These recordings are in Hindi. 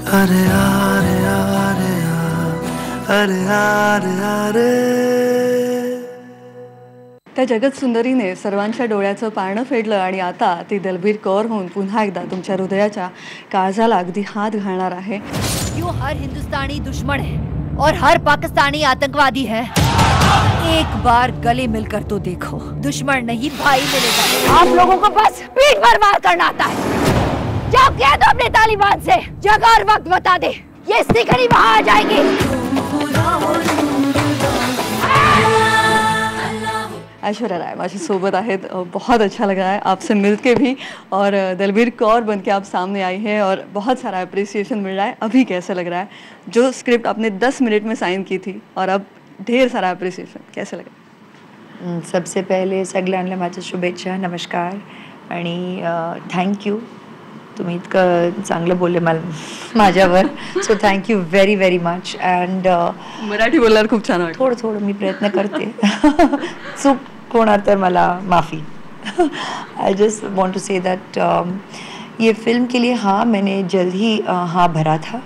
अरे अरे अरे अरे अरे अरे. त्या जगत सुंदरीने सर्वांच्या डोळ्याचं पारणं फेडलं आणि आता ती दलबीर कौर होऊन पुन्हा एकदा तुमच्या हृदयाच्या काळजाला अगदी हात घालणार आहे. क्यों हर हिंदुस्तानी दुश्मन है और हर पाकिस्तानी आतंकवादी है. एक बार गले मिलकर तो देखो, दुश्मन नहीं भाई मिलेगा. आप लोगों को बस पीठ पर वार करना आता है. जाओ कह दो अपने तालिबान से जगह और वक्त बता दे, ये सिकड़ी वहां आ जाएगी. ऐश्वर्या राय माझी सोबत आहेत. बहुत अच्छा लग रहा है आपसे मिलके भी, और दलबीर कौर बन के आप सामने आई है और बहुत सारा अप्रिसिएशन मिल रहा है. अभी कैसे लग रहा है, जो स्क्रिप्ट आपने 10 मिनट में साइन की थी और अब ढेर सारा अप्रिसिएशन, कैसे लगा? सबसे पहिले सगळ्यांना माझ्या शुभेच्छा, नमस्कार आणि थँक्यू. तुम्ही इतकं चांगलं बोलले माझ्यावर, so thank you very very much. And Marathi बोलल्यावर खूप छान वाटतं. थोडं थोडं मी प्रयत्न करते. चूक होणार तर मला माफ़ी. I just want to say that ये फिल्म के लिए हाँ मैंने जल्द ही हाँ भरा था,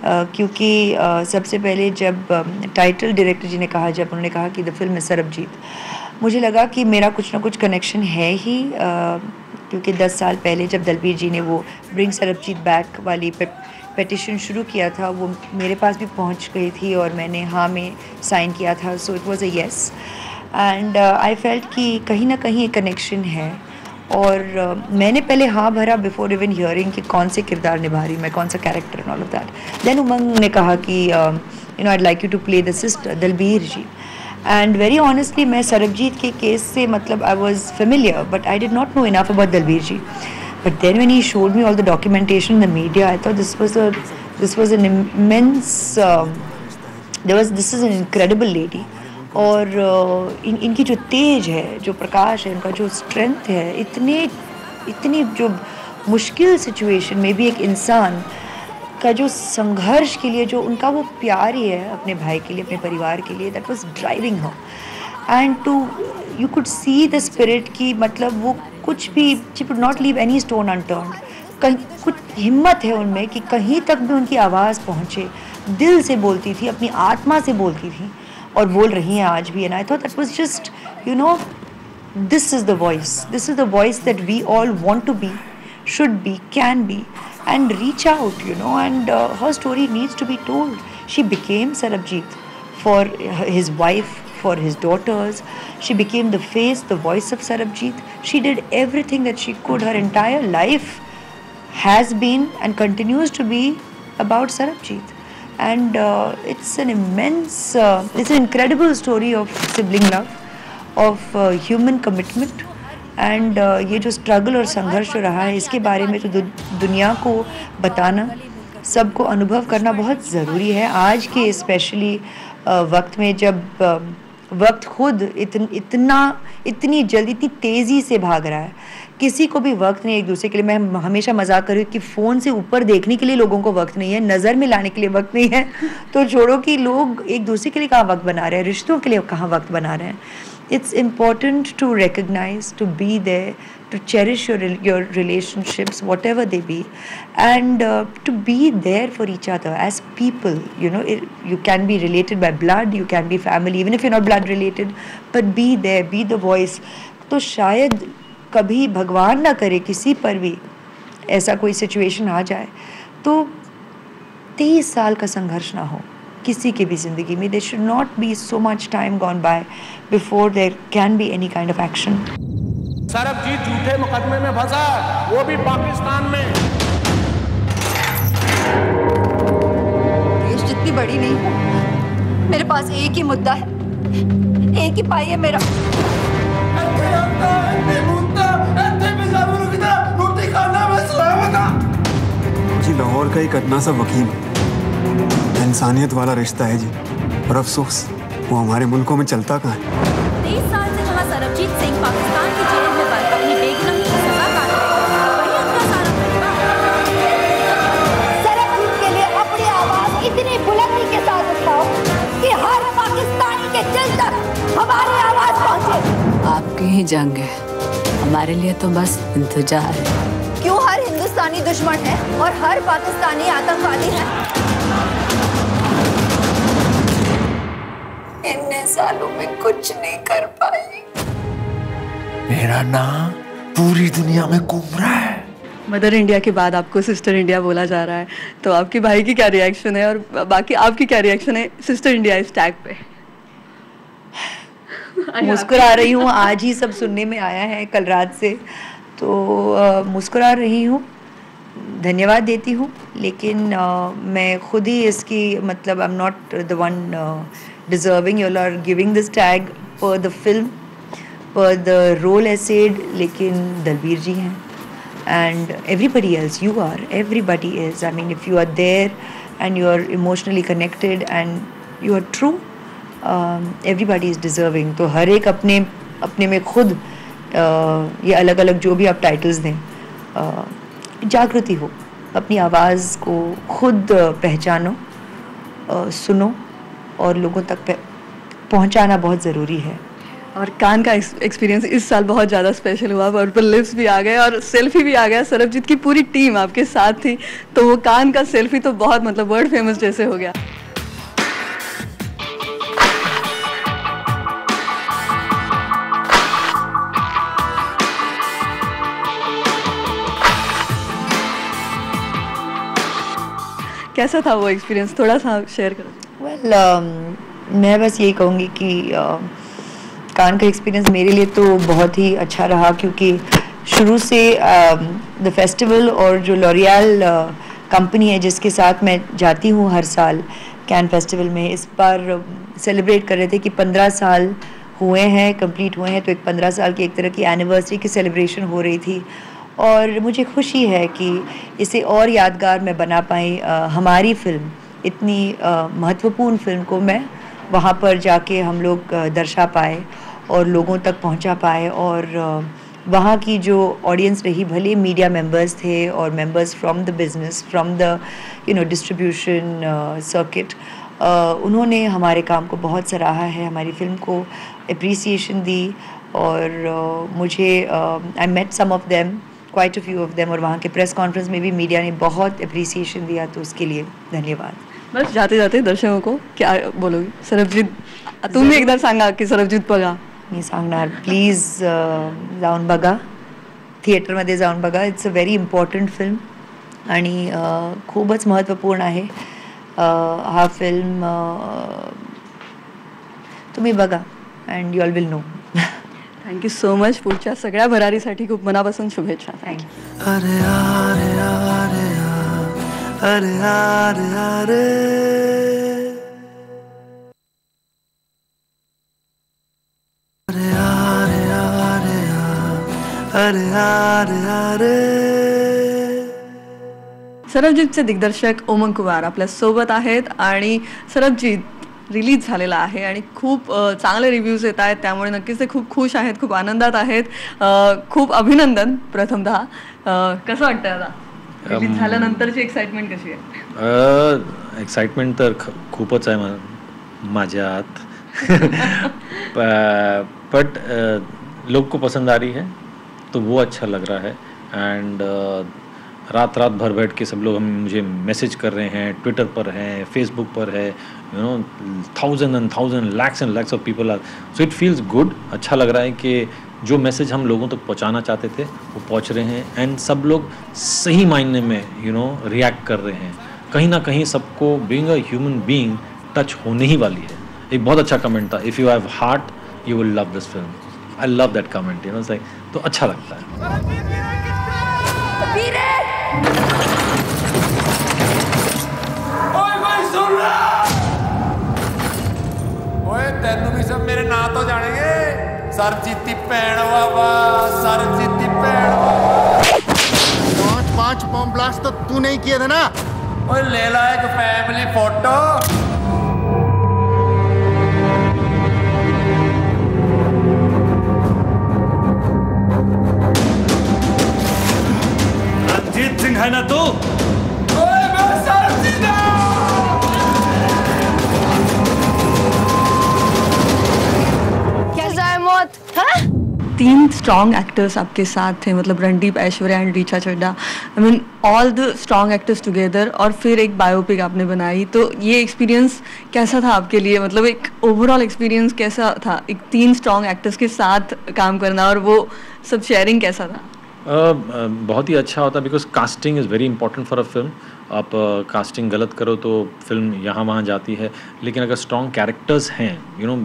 क्योंकि सबसे पहले जब टाइटल डायरेक्टर जी ने कहा, जब उन्होंने कहा कि द फिल्म इज़ सरबजीत, मुझे लगा कि मेरा कुछ ना कुछ कनेक्शन है ही, क्योंकि 10 साल पहले जब दलबीर जी ने वो ब्रिंग सरबजीत बैक वाली पेटिशन शुरू किया था, वो मेरे पास भी पहुंच गई थी और मैंने हाँ में साइन किया था. So it was a yes and I felt कि कहीं ना कहीं एक कनेक्शन है. और मैंने पहले हाँ भरा बिफोर इवन हियरिंग कि कौन से किरदार निभा रही मैं, कौन सा character and all of that. Then Umang ने कहा कि you know I'd like you to play the sister Dalbir ji. And very honestly मैं सरबजीत के केस से मतलब I was familiar, but I did not know enough about Dalbir ji. But then when he showed me all the documentation in the media, I thought this was an immense this is an incredible lady. और इनकी जो तेज है, जो प्रकाश है, इनका जो स्ट्रेंथ है, इतनी जो मुश्किल सिचुएशन में भी एक इंसान का जो संघर्ष के लिए जो उनका वो प्यार ही है अपने भाई के लिए, अपने परिवार के लिए, that was driving her. And to you could see the spirit की मतलब वो कुछ भी, she would not leave any stone unturned. कहीं कुछ हिम्मत है उनमें कि कहीं तक भी उनकी आवाज़ पहुँचे. दिल से बोलती थी, अपनी आत्मा से बोलती थी और बोल रही हैं आज भी. And I thought that was just you know this is the voice that we all want to be, should be, can be and reach out, you know, and her story needs to be told. She became Sarabjit for his wife, for his daughters. She became the face, the voice of Sarabjit. She did everything that she could. Her entire life has been and continues to be about Sarabjit. And it's an immense, it's an incredible story of sibling love, of human commitment. And ये जो स्ट्रगल और संघर्ष जो रहा है, इसके बारे में तो दुनिया को बताना, सबको अनुभव करना बहुत ज़रूरी है आज के स्पेशली वक्त में, जब वक्त खुद इतनी जल्दी, इतनी तेज़ी से भाग रहा है. किसी को भी वक्त नहीं एक दूसरे के लिए. मैं हमेशा मजाक करूँ कि फ़ोन से ऊपर देखने के लिए लोगों को वक्त नहीं है, नज़र में लाने के लिए वक्त नहीं है. तो छोड़ो कि लोग एक दूसरे के लिए कहाँ वक्त बना रहे हैं, रिश्तों के लिए कहाँ वक्त बना रहे हैं. It's important to recognize, to be there, to cherish your relationships, whatever they be, and to be there for each other as people. You know, you can be related by blood, you can be family, even if you're not blood related, but be there, be the voice. तो शायद कभी भगवान ना करे किसी पर भी ऐसा कोई सिचुएशन आ जाए तो 23 साल का संघर्ष ना हो किसी की भी ज़िंदगी में. There should not be so much time gone by before there can be any kind of action. Sarabjit झूठे मुकदमे में फंसा, वो भी पाकिस्तान में. देश जितनी बड़ी नहीं है, मेरे पास एक ही मुद्दा है, एक ही पाई है मेरा. जी लाहौर का एक अदना सा वकील, इंसानियत वाला रिश्ता है जी, और अफसोस वो हमारे मुल्कों में चलता कहाँ है. 23 साल से जहाँ सरबजीत सिंह पाकिस्तान की जेल में बंद अपनी बेगुनाही की सजा काट रहे हैं, वहीं अपना सारा परिवार सरबजीत के लिए अपनी आवाज इतनी बुलंदी के साथ उठाओ कि हर पाकिस्तानी के दिल तक हमारी आवाज पहुंचे. आपकी ही जंग है, हमारे लिए तो बस इंतजार है. क्यों हर हिंदुस्तानी दुश्मन है और हर पाकिस्तानी आतंकवादी है। इतने सालों में कुछ नहीं कर पाई। मेरा नाम पूरी दुनिया में घूम रहा है। मदर इंडिया के बाद आपको सिस्टर इंडिया बोला जा रहा है, तो आपके भाई की क्या रिएक्शन है और बाकी आपकी क्या रिएक्शन है सिस्टर इंडिया इस टैग पे? मुस्कुरा रही हूँ, आज ही सब सुनने में आया है कल रात से, तो मुस्कुरा रही हूँ, धन्यवाद देती हूँ, लेकिन मैं खुद ही इसकी मतलब I am not the one deserving, you are giving this tag for the film, for the role essayed, लेकिन दलबीर जी हैं and everybody else, you are, everybody is. I mean, if you are there and you are emotionally connected and you are true, everybody is deserving. तो हर एक अपने अपने में खुद ये अलग अलग जो भी आप टाइटल्स दें, जागृति हो, अपनी आवाज़ को खुद पहचानो, सुनो और लोगों तक पहुंचाना बहुत ज़रूरी है। और कान का एक्सपीरियंस इस साल बहुत ज़्यादा स्पेशल हुआ, पर्पल लिप्स भी आ गए और सेल्फी भी आ गया, सरबजीत की पूरी टीम आपके साथ थी, तो वो कान का सेल्फी तो बहुत मतलब वर्ल्ड फेमस जैसे हो गया। कैसा था वो एक्सपीरियंस, थोड़ा सा शेयर करो। वेल, मैं बस यही कहूँगी कि कान का एक्सपीरियंस मेरे लिए तो बहुत ही अच्छा रहा, क्योंकि शुरू से द फेस्टिवल और जो लॉरियल कंपनी है जिसके साथ मैं जाती हूँ हर साल कैन फेस्टिवल में, इस बार सेलिब्रेट कर रहे थे कि 15 साल हुए हैं, कंप्लीट हुए हैं, तो एक 15 साल की एक तरह की एनिवर्सरी की सेलिब्रेशन हो रही थी और मुझे खुशी है कि इसे और यादगार मैं बना पाई। हमारी फिल्म, इतनी महत्वपूर्ण फिल्म को मैं वहाँ पर जाके हम लोग दर्शा पाए और लोगों तक पहुँचा पाए, और वहाँ की जो ऑडियंस रही, भले मीडिया मेंबर्स थे और members from the business, from the distribution circuit, उन्होंने हमारे काम को बहुत सराहा है, हमारी फिल्म को अप्रिसिएशन दी, और मुझे I met some of them, quite a few of them, और वहाँ के प्रेस कॉन्फ्रेंस में भी मीडिया ने बहुत अप्रिसिएशन दिया, तो उसके लिए धन्यवाद। बस जाते जाते दर्शकों को क्या बोलोगी? सरबजीत, तुम्ही एकदा सांगा की सरबजीत बघा. मी सांगणार, प्लीज जाऊन बघा, थिएटरमध्ये जाऊन बघा. It's a very important film आणि खूपच महत्त्वपूर्ण आहे. हा फिल्म तुम्ही बघा and you all will know. Thank you so much. पुढच्या सगळ्या भरारीसाठी खूप मनापासून शुभेच्छा. थँक्यू. अरे अरे अरे अरे अरे अरे अरे अरे अरे. सरबजीतचे दिग्दर्शक उमंग कुमार आपल्या सोबत आहेत आणि सरबजीत रिलीज झालेला आहे आणि खूप चांगले रिव्ह्यूज येत आहेत, त्यामुळे नक्कीच ते खूप खुश आहेत, खूप आनंदात आहेत. खूप अभिनंदन प्रथमतः. कसं वाटतं आता रिलीज झाल्यानंतरची एक्साइटमेंट कशी आहे? एक्साइटमेंट तर खूपच आहे माझ्यात. बट लोग को पसंद आ रही है तो वो अच्छा लग रहा है. एंड रात भर बैठ के सब लोग मुझे मैसेज कर रहे हैं, ट्विटर पर हैं, फेसबुक पर है, you know, thousand and lakhs of people are. So it feels good. अच्छा लग रहा है कि जो मैसेज हम लोगों तक पहुंचाना चाहते थे वो पहुंच रहे हैं, एंड सब लोग सही मायने में रिएक्ट कर रहे हैं. कहीं ना कहीं सबको being a human being touch होने ही वाली है. एक बहुत अच्छा कमेंट था, if you have heart you will love this film. I love that comment, सही. तो अच्छा लगता है. तेनू भी सब मेरे ना तो जानेंगे. सरबजीती भैन बाबा, सरबजीती भैन बाबा. 5 बम ब्लास्ट तो तू नहीं किए थे ना? ओए ले ला एक फैमिली फोटो. रंजीत सिंह है ना तू? ओए मैं सरबजीत. क्या जाए मौत? हाँ? 3 स्ट्रॉन्ग एक्टर्स आपके साथ थे, मतलब Randeep, Aishwarya and Richa Chadha, I mean all the strong actors together, और फिर एक बायोपिक आपने बनाई, तो ये एक्सपीरियंस कैसा था आपके लिए? मतलब एक ओवरऑल एक्सपीरियंस कैसा था एक 3 स्ट्रॉन्ग एक्टर्स के साथ काम करना, और वो सब शेयरिंग कैसा था? बहुत ही अच्छा होता, because casting is very important for a film. आप कास्टिंग गलत करो तो फिल्म यहाँ वहाँ जाती है, लेकिन अगर स्ट्रॉन्ग कैरेक्टर्स हैं, you know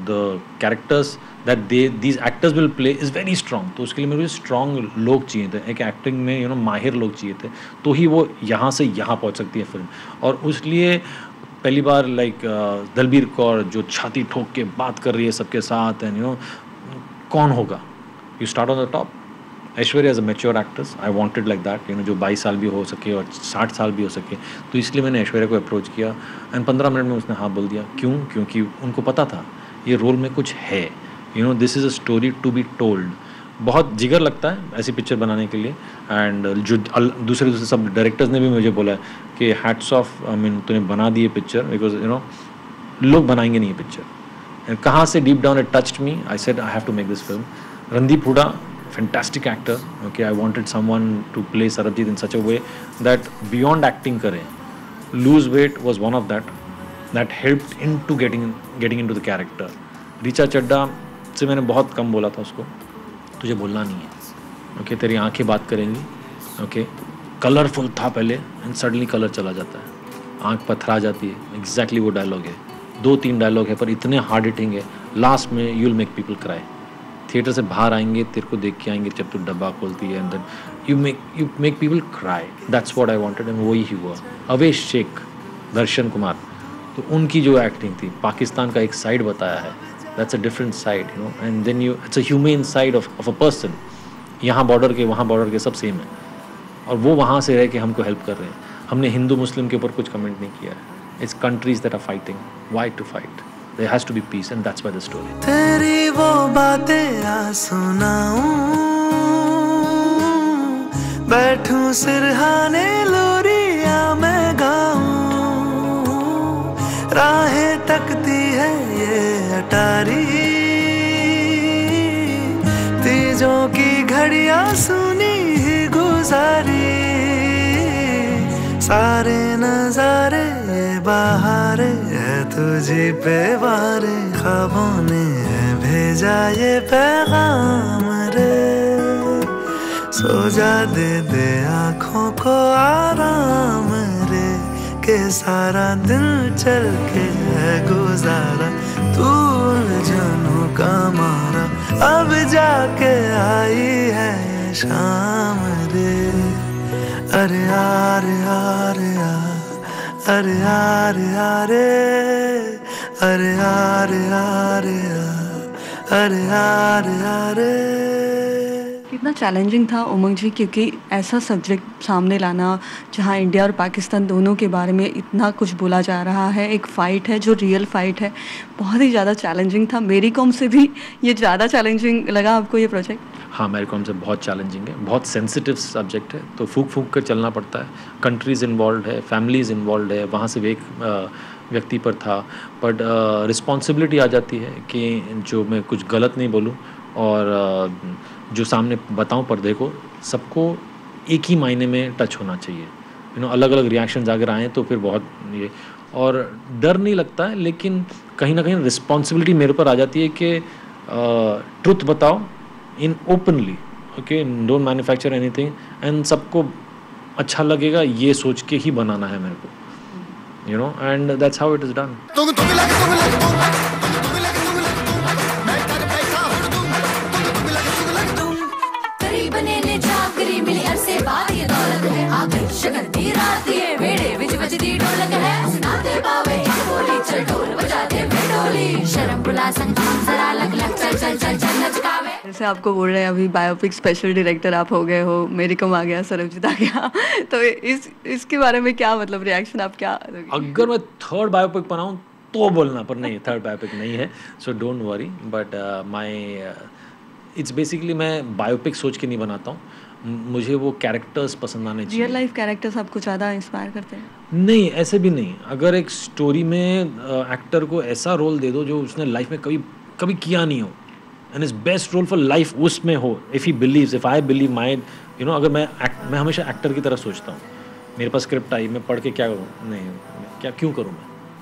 the characters that these actors will play is very strong, तो उसके लिए मुझे स्ट्रॉन्ग लोग चाहिए थे, एक एक्टिंग में यू नो माहिर लोग चाहिए थे, तो ही वो यहाँ से यहाँ पहुँच सकती है फिल्म. और उसलिए पहली बार लाइक दलबीर कौर जो छाती ठोक के बात कर रही है सबके साथ, एंड यू नो कौन होगा, you start on the top. Aishwarya as a mature actress, I wanted like that, you know जो 22 साल भी हो सके और 60 साल भी हो सके, तो इसलिए मैंने ऐश्वर्या को अप्रोच किया, एंड 15 मिनट में उसने हाँ बोल दिया. क्यों? क्योंकि उनको पता था ये रोल में कुछ है, you know this is a story to be told. बहुत जिगर लगता है ऐसी पिक्चर बनाने के लिए, एंड जो दूसरे सब डायरेक्टर्स ने भी मुझे बोला है कि हैट्स ऑफ, आई मीन तूने बना दी है पिक्चर, बिकॉज यू नो लोग बनाएंगे नहीं ये पिक्चर. एंड कहाँ से deep down it touched me, I said I have to make this film. Randeep Hooda, fantastic actor, okay, I wanted someone to play Sarabjit in such a way that beyond acting kare, lose weight was one of that helped into getting into the character. Richa Chadha से मैंने बहुत कम बोला था उसको, तुझे बोलना नहीं है, okay, तेरी आंखें बात करेंगी, okay, कलरफुल था पहले एंड सडनली कलर चला जाता है, आंख पथरा जाती है, एग्जैक्टली वो डायलॉग है. 2-3 डायलॉग है पर इतने हार्ड हिटिंग है, लास्ट में you will make people cry. Theatre से बाहर आएंगे, तेरे को देख के आएंगे जब तू डब्बा खोलती है, and then you make people cry. That's what I wanted, and वही हुआ. अवेश शेख, दर्शन कुमार, तो उनकी जो एक्टिंग थी, पाकिस्तान का एक साइड बताया है, that's a different side, you know, and then it's a human side of a person. यहाँ बॉर्डर के वहाँ बॉर्डर के सब सेम है, और वो वहाँ से रह के हमको हेल्प कर रहे हैं. हमने हिंदू मुस्लिम के ऊपर कुछ कमेंट नहीं किया है. It's countries that are fighting, why to fight? There has to be peace, and that's why the story. तेरी वो बातें आ सुनाऊं, बैठूं सिरहाने लोरिया मैं गाऊं, राहें तकती है ये अटारी, तीजों की घड़ियां सुनी ही गुजारी, सारे नजारे बहारे है तुझी पे वारे, ख्वाबों ने भेजा ये पैगाम रे, सो जा दे आँखों को आराम रे, के सारा दिन चल के है गुजारा, तू उलझनों का मारा, अब जाके आई है ये शाम रे. अरे यार यार यार, अरे यार यार, अरे यार यार, अरे यार यार. कितना चैलेंजिंग था उमंग जी, क्योंकि ऐसा सब्जेक्ट सामने लाना जहाँ इंडिया और पाकिस्तान दोनों के बारे में इतना कुछ बोला जा रहा है, एक फ़ाइट है जो रियल फाइट है, बहुत ही ज़्यादा चैलेंजिंग था. मेरी कॉम से भी ये ज़्यादा चैलेंजिंग लगा आपको ये प्रोजेक्ट? हाँ, मेरे कॉम से बहुत चैलेंजिंग है, बहुत सेंसिटिव सब्जेक्ट है, तो फूक कर चलना पड़ता है. कंट्रीज़ इन्वॉल्व है, फैमिलीज़ इन्वॉल्व है, वहाँ से एक व्यक्ति पर था, बट रिस्पॉन्सिबिलिटी आ जाती है कि जो मैं कुछ गलत नहीं बोलूँ, और जो सामने बताऊँ पर देखो सबको एक ही मायने में टच होना चाहिए, यू नो. अलग अलग रिएक्शंस अगर आएँ तो फिर बहुत ये, और डर नहीं लगता है, लेकिन कहीं ना कहीं रिस्पॉन्सिबिलिटी मेरे ऊपर आ जाती है कि ट्रुथ बताओ in openly, okay, don't manufacture anything, and सबको अच्छा लगेगा ये सोच के ही बनाना है मेरे को, you know, and that's how it is done. जैसे आपको बोल रहे हैं अभी बायोपिक स्पेशल डायरेक्टर आप हो गए हो, मेरी कम आ गया, सरबजीत आ गया, तो इसके बारे में क्या मतलब रिएक्शन आप क्या? अगर मैं थर्ड बायोपिक बनाऊं तो बोलना, पर नहीं, थर्ड बायोपिक नहीं है, so don't worry. But it's basically मैं बायोपिक सोच के नहीं बनाता हूँ, मुझे वो कैरेक्टर्स पसंद आने चाहिए. रियल लाइफ कैरेक्टर्स आपको ज़्यादा इंस्पायर करते हैं? नहीं, ऐसे भी नहीं. अगर एक स्टोरी में एक्टर को ऐसा रोल दे दो जो उसने लाइफ में कभी किया नहीं हो, and his best role for life उसमें हो, if he believes, if I believe my अगर मैं हमेशा एक्टर की तरह सोचता हूँ, मेरे पास स्क्रिप्ट आई, मैं पढ़ के क्या करूँ, नहीं क्या क्यों करूँ,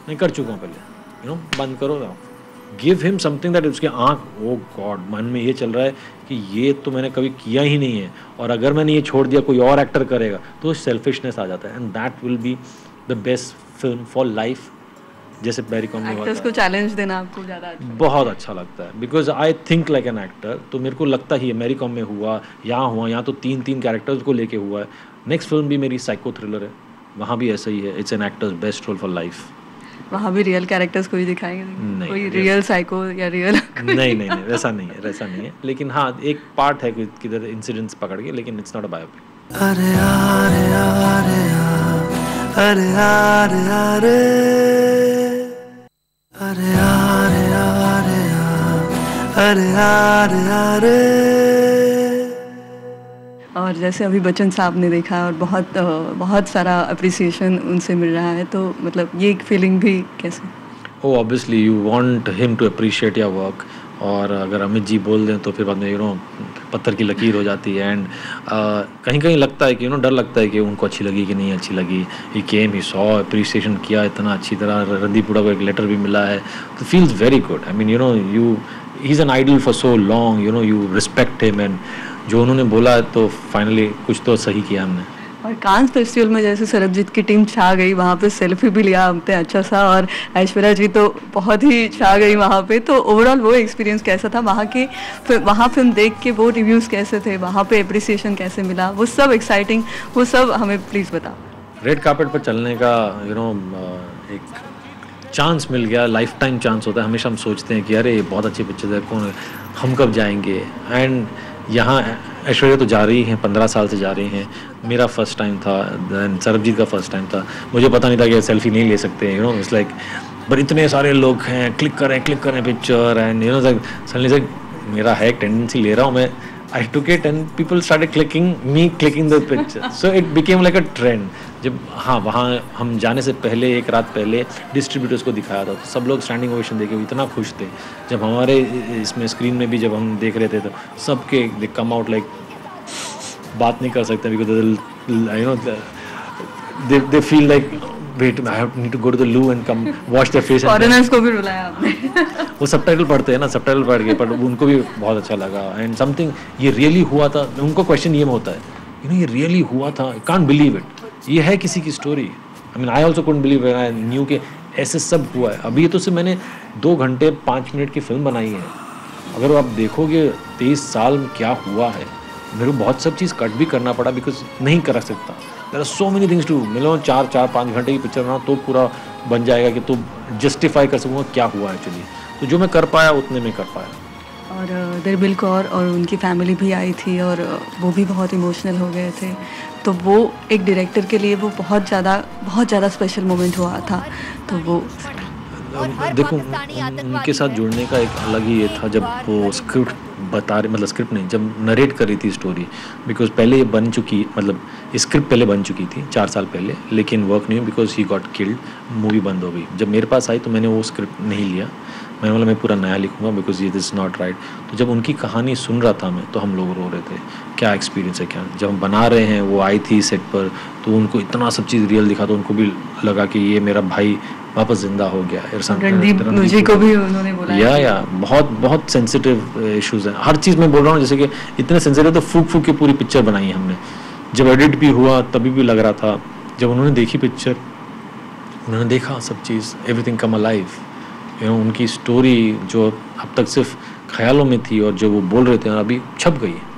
मैं कर चुका हूँ पहले, बंद करो ना, गिव हिम समथिंग दैट उसके आँख, ओ गॉड, मन में ये चल रहा है कि ये तो मैंने कभी किया ही नहीं है, और अगर मैंने ये छोड़ दिया कोई और एक्टर करेगा तो सेल्फिशनेस आ जाता है, and that will be the best film for life. जैसे मैरी कॉम में एक्टर्स को चैलेंज देना आपको ज़्यादा बहुत अच्छा लगता है, because I think like an actor, तो मेरे को लगता ही है मैरी कॉम में हुआ, यहाँ तो तीन कैरेक्टर्स को लेके हुआ है। नेक्स्ट फिल्म भी मेरी साइको थ्रिलर है, वहाँ भी ऐसा ही है, it's an actor's best role for life. वहाँ भी रियल कैरेक्टर्स को ही दिखाएंगे? नहीं, कोई रियल साइको या रियल नहीं वैसा नहीं है, लेकिन हाँ एक पार्ट है किधर इंसिडेंट्स पकड़ के, लेकिन इट्स नॉट अ बायोपिक। अरे अरे अरे अरे अरे अरे अरे अरे अरे अरे अरे। और जैसे अभी बच्चन साहब ने देखा और बहुत सारा अप्रिसिएशन उनसे मिल रहा है, तो मतलब ये एक फीलिंग भी कैसे? Oh, obviously you want him to appreciate your work, और अगर अमित जी बोल दें तो फिर बाद में पत्थर की लकीर हो जाती है, एंड कहीं लगता है कि डर लगता है कि उनको अच्छी लगी कि नहीं अच्छी लगी। ही केम, ही सॉ, अप्रिसिएशन किया इतना अच्छी तरह, रणदीप हुड्डा को एक लेटर भी मिला है, तो feels very good. I mean he is an idol for so long, you respect him, and जो उन्होंने बोला है तो फाइनली कुछ तो सही किया हमने। और कांस फेस्टिवल में जैसे सरबजीत की टीम छा गई, वहाँ पे सेल्फी भी लिया हमने अच्छा सा, और ऐश्वर्या जी तो बहुत ही छा गई वहाँ पे, तो ओवरऑल वो एक्सपीरियंस कैसा था वहाँ फिल्म देख के? वो रिव्यूज़ कैसे थे वहाँ पे, अप्रिसिएशन कैसे मिला, वो सब एक्साइटिंग, वो सब हमें प्लीज़ बताओ। रेड कार्पेट पर चलने का एक चांस मिल गया, लाइफ टाइम चांस होता है। हमेशा हम सोचते हैं कि अरे बहुत अच्छी पिक्चर है, कौन हम कब जाएंगे, एंड यहाँ ऐश्वर्या तो जा रही हैं, 15 साल से जा रही हैं, मेरा फर्स्ट टाइम था, दैन सरबजीत का फर्स्ट टाइम था, मुझे पता नहीं था कि सेल्फी नहीं ले सकते, इट्स लाइक, बट इतने सारे लोग हैं, क्लिक करें पिक्चर, एंड सडनली मेरा है एक टेंडेंसी, ले रहा हूँ मैं, I took it and people started clicking the picture, so it became like a trend। जब वहाँ हम जाने से पहले, एक रात पहले डिस्ट्रीब्यूटर्स को दिखाया था, तो सब लोग स्टैंडिंग ओवेशन देके इतना खुश थे। जब हमारे इसमें स्क्रीन में भी जब हम देख रहे थे तो सबके दे कम आउट लाइक, बात नहीं कर सकते because they feel like wait, I need to go to the loo and come wash their face। Foreigners को भी बुलाया आपने? वो सबटाइटल पढ़ते हैं ना, सबटाइटल पढ़ के, पर उनको भी बहुत अच्छा लगा, एंड समथिंग ये रियली हुआ था। उनको क्वेश्चन ये होता है, ये रियली हुआ था, आई कांट बिलीव इट, ये है किसी की story. I mean I also couldn't believe, I knew के ऐसे सब हुआ है। अभी ये तो सिर्फ मैंने 2 घंटे 5 मिनट की फिल्म बनाई है, अगर आप देखोगे 23 साल में क्या हुआ है, मेरे को बहुत सब चीज़ कट भी करना पड़ा, बिकॉज नहीं कर सकता, there are so many things to, 4-5 घंटे की पिक्चर बनाओ तो पूरा बन जाएगा कि तो जस्टिफाई कर सकूँगा क्या हुआ एक्चुअली। तो जो मैं कर पाया उतने में कर पाया। और दिलबिल कौर और उनकी फैमिली भी आई थी, और वो भी बहुत इमोशनल हो गए थे, तो वो एक डायरेक्टर के लिए वो बहुत ज़्यादा स्पेशल मोमेंट हुआ था। तो वो देखो, उनके साथ जुड़ने का एक अलग ही ये था, जब वो स्क्रिप्ट बता रहे, मतलब स्क्रिप्ट नहीं, जब नरेट कर रही थी स्टोरी, बिकॉज पहले ये बन चुकी, मतलब स्क्रिप्ट पहले बन चुकी थी 4 साल पहले, लेकिन वर्क नहीं हुई because he got killed, movie बंद हो गई। जब मेरे पास आई तो मैंने वो स्क्रिप्ट नहीं लिया, मैंने बोला मैं पूरा नया लिखूंगा बिकॉज ये दिस नॉट राइट। तो जब उनकी कहानी सुन रहा था मैं, तो हम लोग रो रहे थे, क्या एक्सपीरियंस है क्या। जब हम बना रहे हैं, वो आई थी सेट पर, तो उनको इतना सब चीज़ रियल दिखा, तो उनको भी लगा कि ये मेरा भाई वापस जिंदा हो गया। रणदीप मुझे को भी उन्होंने बोला या बहुत सेंसिटिव इश्यूज हैं, हर चीज़ में बोल रहा हूँ, जैसे कि इतने सेंसिटिव, तो फूक के पूरी पिक्चर बनाई है हमने। जब एडिट भी हुआ तभी भी लग रहा था, जब उन्होंने देखी पिक्चर, उन्होंने देखा सब चीज़, एवरीथिंग कम अलाइव, उनकी स्टोरी जो अब तक सिर्फ ख्यालों में थी और जो वो बोल रहे थे, अभी छप गई है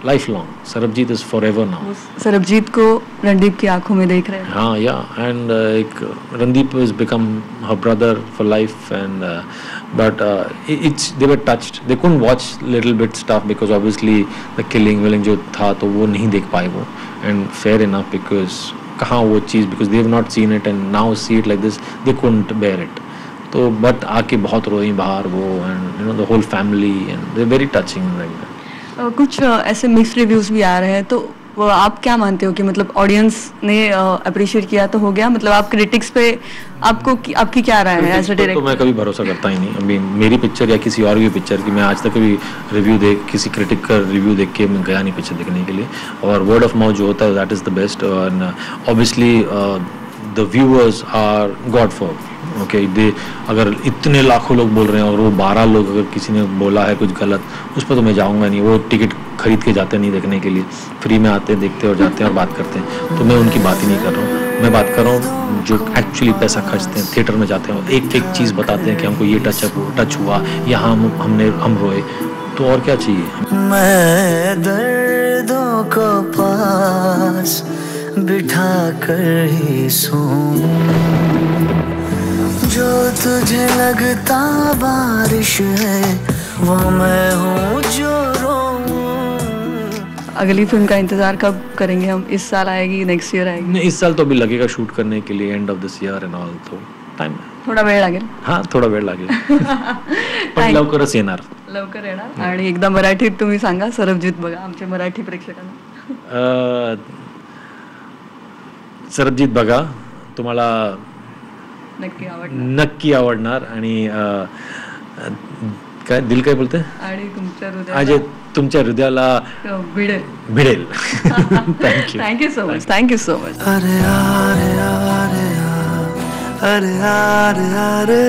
life long. Sarabjit is for ever now. Sarabjit को रणदीप की आंखों में देख रहे हैं। हाँ, या एंड एक Randeep is become her brother for life, and but it's they were touched, they couldn't watch little bit stuff because obviously the killing जो था तो वो नहीं देख पाए वो, एंड फेयर इनफ, बिकॉज कहाँ वो चीज़, because they have not seen it and now see it like this, they couldn't bear it. तो बट आके बहुत रोई बाहर वो, and the whole family, and they very touching like that. कुछ ऐसे मिक्स रिव्यूज़ भी आ रहे हैं, तो वो आप क्या मानते हो कि मतलब ऑडियंस ने अप्रिशिएट किया तो हो गया, मतलब आप क्रिटिक्स पे आपकी क्या राय है एज अ डायरेक्टर? तो मैं कभी भरोसा करता ही नहीं। अभी मेरी पिक्चर या किसी और भी पिक्चर की मैं आज तक कभी किसी क्रिटिक का रिव्यू देख के मैं गया नहीं पिक्चर देखने के लिए। और वर्ड ऑफ माउथ जो होता है दैट इज़ द बेस्ट। और obviously the viewers are god for okay they, अगर इतने लाखों लोग बोल रहे हैं और वो 12 लोग अगर किसी ने बोला है कुछ गलत, उस पर तो मैं जाऊंगा नहीं। वो टिकट खरीद के जाते नहीं देखने के लिए, फ्री में आते हैं, देखते और जाते हैं और बात करते हैं। तो मैं उनकी बात ही नहीं कर रहा हूँ, मैं बात कर रहा हूँ जो एक्चुअली पैसा खर्चते हैं, थिएटर में जाते हैं, एक एक चीज़ बताते हैं कि हमको ये टच हुआ, यहाँ हम रोए, तो और क्या चाहिए। मैं दर्दों को पास बिठा कर ही जो तुझे लगता बारिश है वो मैं हूँ जो अगली फिल्म का इंतजार कब करेंगे हम? इस साल आएगी, नेक्स्ट ईयर आएगी? नहीं, इस साल तो अभी लगेगा शूट करने के लिए, end of this year and all, तो टाइम है, थोडा वेळ लागेल. हां थोडा वेळ लागेल पण लवकरच येणार. लवकर येणार. आणि एकदा मराठीत तुम्ही सांगा सरबजीत बघा आमच्या मराठी प्रेक्षकांना. सरबजीत बघा, तुम्हाला नक्की आवडणार. आणि काय दिल काय बोलते, आणि तुमच्या हृदयाला भिडेल. Thank you so much. Thank you so much. अरे अरे अरे अरे अरे अरे